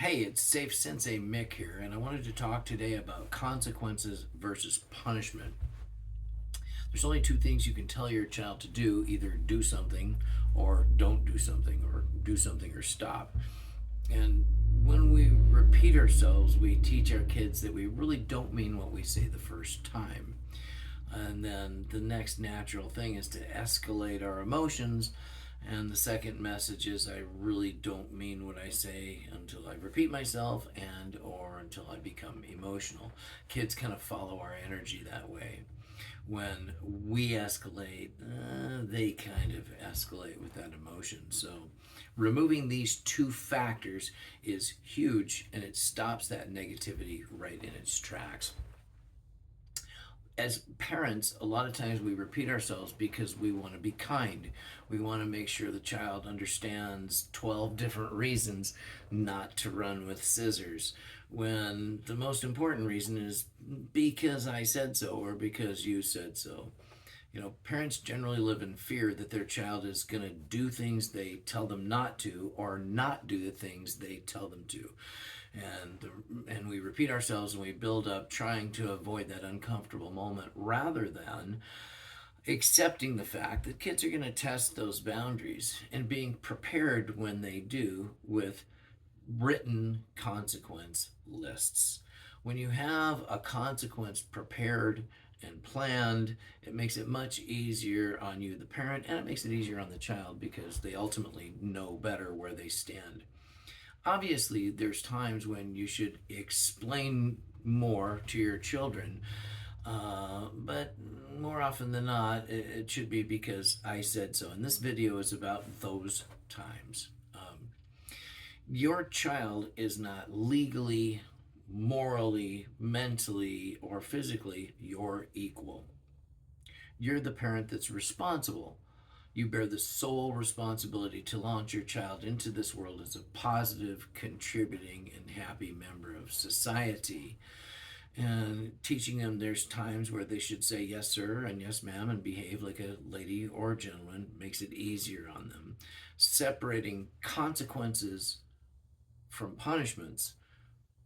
Hey, it's Safe Sensei Mick here, and I wanted to talk today about consequences versus punishment. There's only two things you can tell your child to do: either do something or don't do something, or do something or stop. And when we repeat ourselves, we teach our kids that we really don't mean what we say the first time. And then the next natural thing is to escalate our emotions. And the second message is I really don't mean what I say until I repeat myself and or until I become emotional. Kids kind of follow our energy that way. When we escalate, they kind of escalate with that emotion. So removing these two factors is huge, and it stops that negativity right in its tracks. As parents, a lot of times we repeat ourselves because we want to be kind. We want to make sure the child understands 12 different reasons not to run with scissors. When the most important reason is because I said so or because you said so. Parents generally live in fear that their child is going to do things they tell them not to or not do the things they tell them to. And we repeat ourselves and we build up trying to avoid that uncomfortable moment rather than accepting the fact that kids are going to test those boundaries and being prepared when they do with written consequence lists. When you have a consequence prepared and planned, it makes it much easier on you, the parent, and it makes it easier on the child because they ultimately know better where they stand. Obviously, there's times when you should explain more to your children, but more often than not, it should be because I said so. And this video is about those times. Your child is not legally, morally, mentally, or physically your equal. You're the parent that's responsible. You bear the sole responsibility to launch your child into this world as a positive, contributing, and happy member of society. And teaching them there's times where they should say yes, sir, and yes, ma'am, and behave like a lady or a gentleman makes it easier on them. Separating consequences from punishments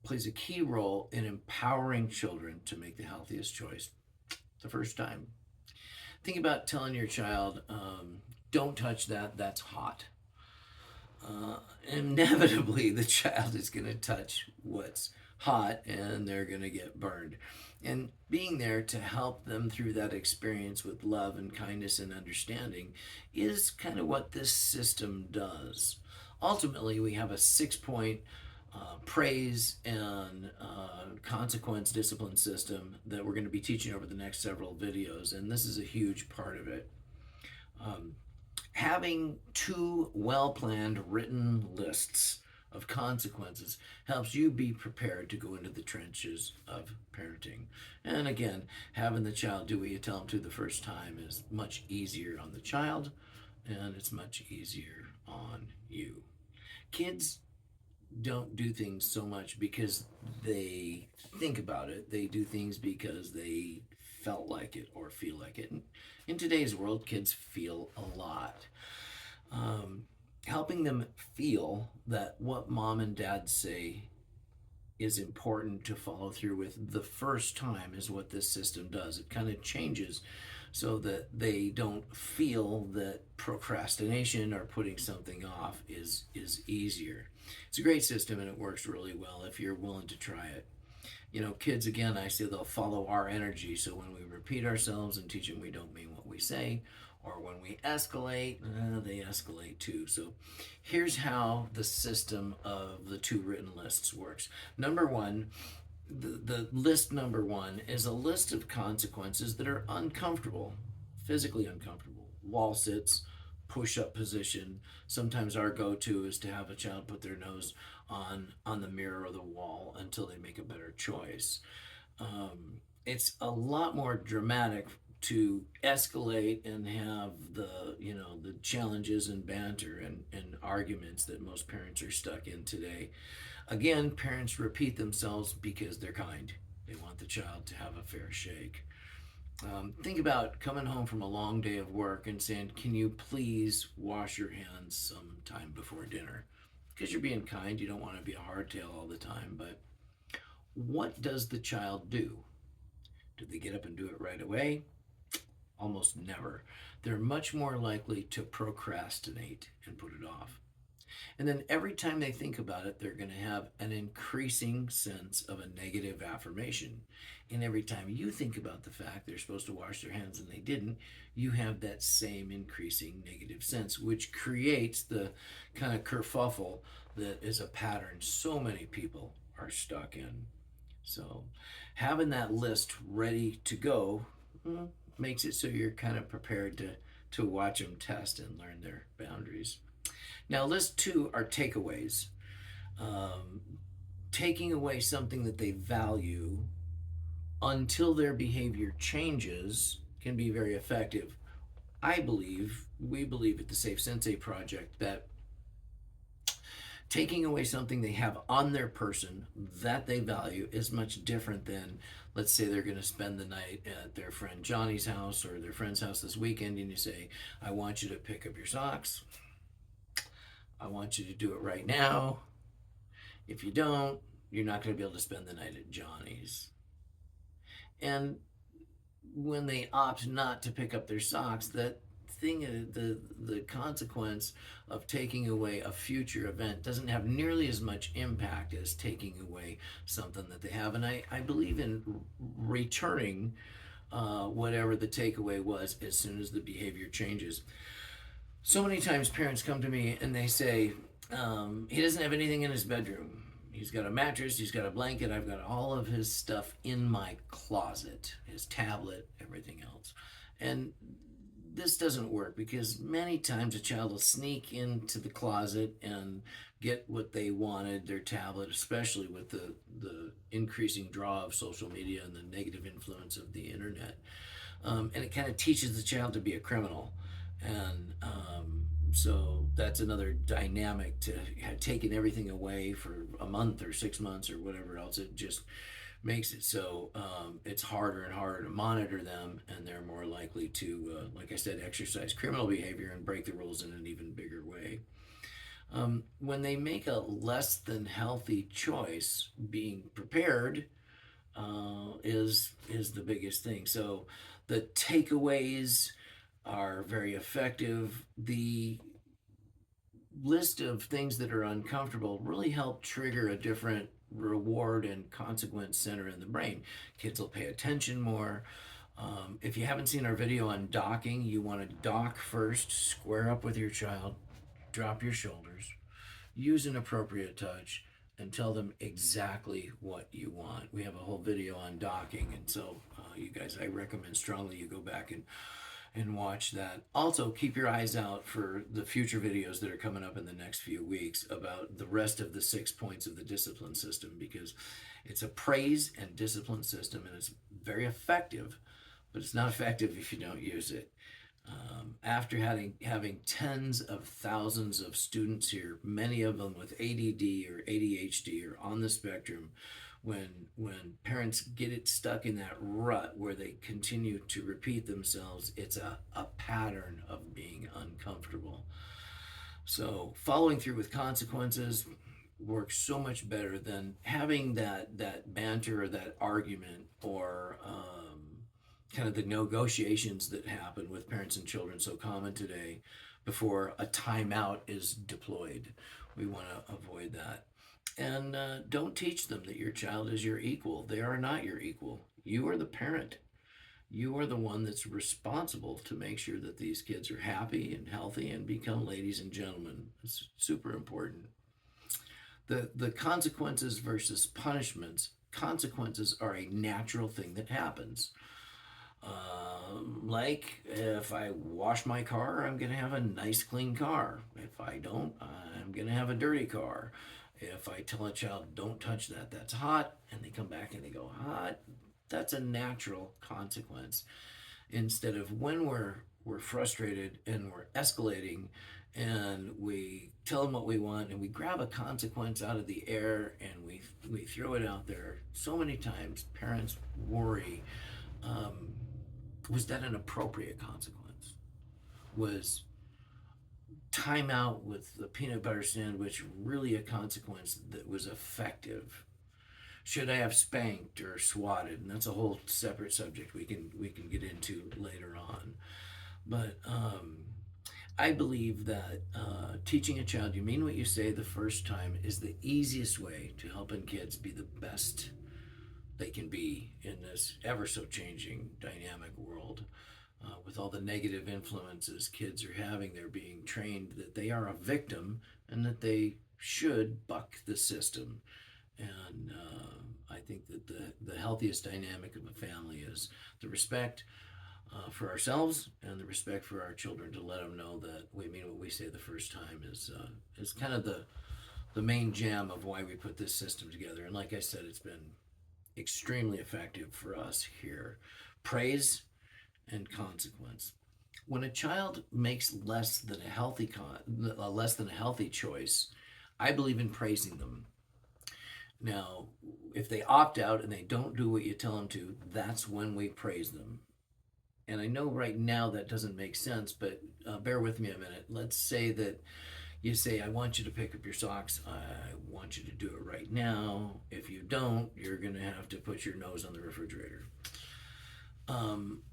plays a key role in empowering children to make the healthiest choice the first time. Think about telling your child, don't touch that, that's hot. Inevitably, the child is going to touch what's hot and they're going to get burned. And being there to help them through that experience with love and kindness and understanding is kind of what this system does. Ultimately, we have a 6 point praise and consequence discipline system that we're going to be teaching over the next several videos, and this is a huge part of it. Um, Having two well planned written lists of consequences helps you be prepared to go into the trenches of parenting. And again, having the child do what you tell them to the first time is much easier on the child and it's much easier on you. Kids don't do things so much because they think about it. They do things because they felt like it or feel like it. And in today's world, kids feel a lot. Um, Helping them feel that what mom and dad say is important to follow through with the first time is what this system does. It kind of changes so that they don't feel that procrastination or putting something off is easier. It's a great system and it works really well if you're willing to try it. Kids, again, I say they'll follow our energy. So when we repeat ourselves and teach them we don't mean what we say, or when we escalate, they escalate too. So here's how the system of the two written lists works. Number one, the list number one is a list of consequences that are uncomfortable, physically uncomfortable. Wall sits, push up position. Sometimes our go to is to have a child put their nose on the mirror or the wall until they make a better choice. It's a lot more dramatic to escalate and have the challenges and banter and arguments that most parents are stuck in today. Again, parents repeat themselves because they're kind. They want the child to have a fair shake. Think about coming home from a long day of work and saying, can you please wash your hands sometime before dinner? because you're being kind. You don't want to be a hardtail all the time. But what does the child do? Do they get up and do it right away? Almost never. They're much more likely to procrastinate and put it off. And then every time they think about it, they're going to have an increasing sense of a negative affirmation. And every time you think about the fact they're supposed to wash their hands and they didn't, you have that same increasing negative sense, which creates the kind of kerfuffle that is a pattern so many people are stuck in. So having that list ready to go makes it so you're kind of prepared to watch them test and learn their boundaries. Now, list two are takeaways. Taking away something that they value until their behavior changes can be very effective. We believe at the Safe Sensei Project that taking away something they have on their person that they value is much different than, let's say they're going to spend the night at their friend Johnny's house or their friend's house this weekend, and you say, I want you to pick up your socks. I want you to do it right now. If you don't, you're not going to be able to spend the night at Johnny's. And when they opt not to pick up their socks, that thing, the consequence of taking away a future event doesn't have nearly as much impact as taking away something that they have. And I believe in returning whatever the takeaway was as soon as the behavior changes. So many times parents come to me and they say, he doesn't have anything in his bedroom. He's got a mattress, he's got a blanket, I've got all of his stuff in my closet, his tablet, everything else. And this doesn't work because many times a child will sneak into the closet and get what they wanted, their tablet, especially with the increasing draw of social media and the negative influence of the internet. And it kind of teaches the child to be a criminal. And so that's another dynamic to taking everything away for a month or 6 months or whatever else. It just makes it so it's harder and harder to monitor them, and they're more likely to, like I said, exercise criminal behavior and break the rules in an even bigger way. When they make a less than healthy choice, being prepared is the biggest thing. So the takeaways are very effective. The list of things that are uncomfortable really help trigger a different reward and consequence center in the brain. Kids will pay attention more. If you haven't seen our video on docking, you want to dock first, square up with your child, drop your shoulders, use an appropriate touch, and tell them exactly what you want. We have a whole video on docking, and so you guys, I recommend strongly you go back and watch that. Also, keep your eyes out for the future videos that are coming up in the next few weeks about the rest of the 6 points of the discipline system, because it's a praise and discipline system, and it's very effective, but it's not effective if you don't use it. After having tens of thousands of students here, many of them with ADD or ADHD or on the spectrum, when parents get it stuck in that rut where they continue to repeat themselves, it's a pattern of being uncomfortable. So following through with consequences works so much better than having that banter or that argument or kind of the negotiations that happen with parents and children, so common today, before a timeout is deployed. We want to avoid that. And don't teach them that your child is your equal. They are not your equal. You are the parent. You are the one that's responsible to make sure that these kids are happy and healthy and become ladies and gentlemen. It's super important. The consequences versus punishments. Consequences are a natural thing that happens. Like if I wash my car, I'm going to have a nice clean car. If I don't, I'm going to have a dirty car. If I tell a child, don't touch that, that's hot, and they come back and they go, hot, that's a natural consequence. Instead of when we're frustrated and we're escalating and we tell them what we want and we grab a consequence out of the air and we throw it out there. So many times parents worry, was that an appropriate consequence? time out with the peanut butter sandwich really a consequence that was effective? Should I have spanked or swatted? And that's a whole separate subject we can get into later on. But I believe that teaching a child you mean what you say the first time is the easiest way to helping kids be the best they can be in this ever so changing dynamic world. With all the negative influences kids are having, they're being trained that they are a victim and that they should buck the system. And I think that the healthiest dynamic of a family is the respect for ourselves and the respect for our children, to let them know that we mean what we say the first time is kind of the main gem of why we put this system together. And like I said, it's been extremely effective for us here. Praise and consequence. When a child makes less than a healthy choice, I believe in praising them. Now, if they opt out and they don't do what you tell them to, that's when we praise them. And I know right now that doesn't make sense, but bear with me a minute. Let's say that you say, I want you to pick up your socks. I want you to do it right now. If you don't, you're going to have to put your nose on the refrigerator.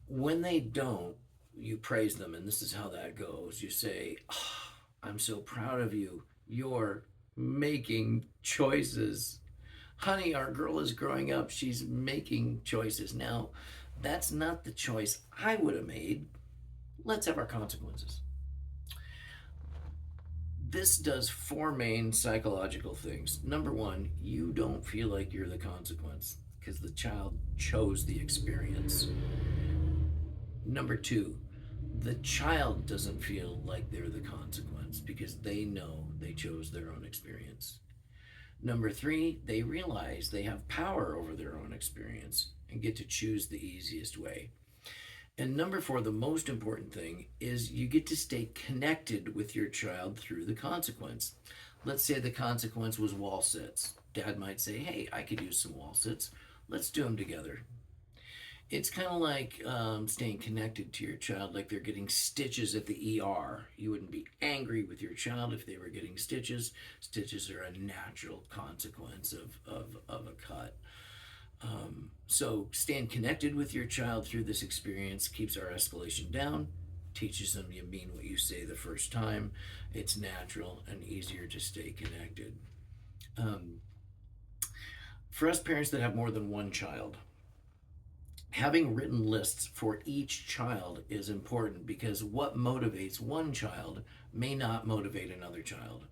When they don't, you praise them, and this is how that goes. You say, oh, I'm so proud of you. You're making choices. Honey, our girl is growing up. She's making choices. Now, that's not the choice I would have made. Let's have our consequences. This does four main psychological things. Number one, you don't feel like you're the consequence because the child chose the experience. Number two, the child doesn't feel like they're the consequence because they know they chose their own experience. Number three, they realize they have power over their own experience and get to choose the easiest way. And number four, the most important thing is you get to stay connected with your child through the consequence. Let's say the consequence was wall sits. Dad might say, hey, I could use some wall sits. Let's do them together. It's kind of like staying connected to your child, like they're getting stitches at the ER. You wouldn't be angry with your child if they were getting stitches. Stitches are a natural consequence of a cut. So staying connected with your child through this experience keeps our escalation down, teaches them you mean what you say the first time. It's natural and easier to stay connected. For us parents that have more than one child, having written lists for each child is important because what motivates one child may not motivate another child.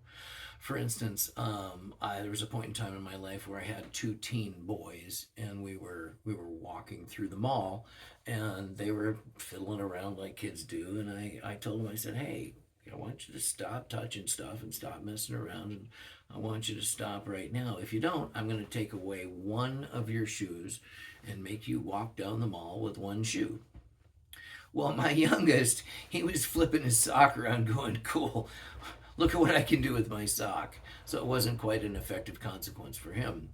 For instance, there was a point in time in my life where I had two teen boys, and we were walking through the mall, and they were fiddling around like kids do. And I told them, I said, hey, I want you to stop touching stuff and stop messing around, and I want you to stop right now. If you don't, I'm going to take away one of your shoes and make you walk down the mall with one shoe. Well, my youngest, he was flipping his sock around going, cool, look at what I can do with my sock. So it wasn't quite an effective consequence for him.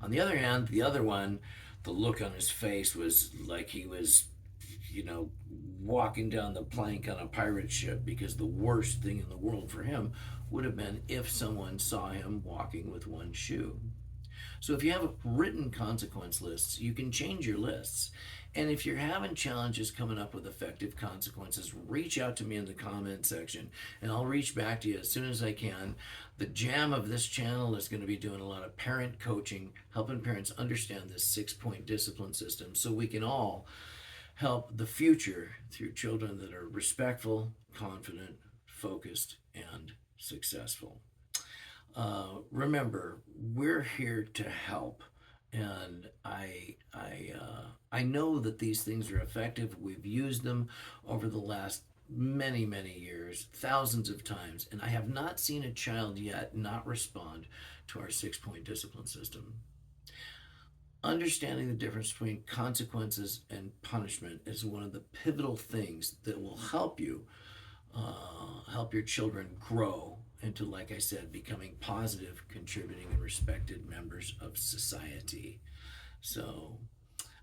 On the other hand, the other one, the look on his face was like he was, walking down the plank on a pirate ship, because the worst thing in the world for him would have been if someone saw him walking with one shoe. So if you have written consequence lists, you can change your lists. And if you're having challenges coming up with effective consequences, reach out to me in the comment section and I'll reach back to you as soon as I can. The jam of this channel is going to be doing a lot of parent coaching, helping parents understand this 6-point discipline system so we can all help the future through children that are respectful, confident, focused, and successful. Remember, we're here to help, and I know that these things are effective. We've used them over the last many years, thousands of times, and I have not seen a child yet not respond to our 6-point discipline system. Understanding the difference between consequences and punishment is one of the pivotal things that will help you help your children grow into, like I said, becoming positive, contributing, and respected members of society. So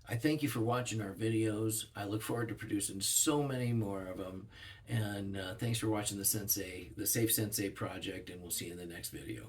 I thank you for watching our videos. I look forward to producing so many more of them. And thanks for watching the Safe Sensei project, and we'll see you in the next video.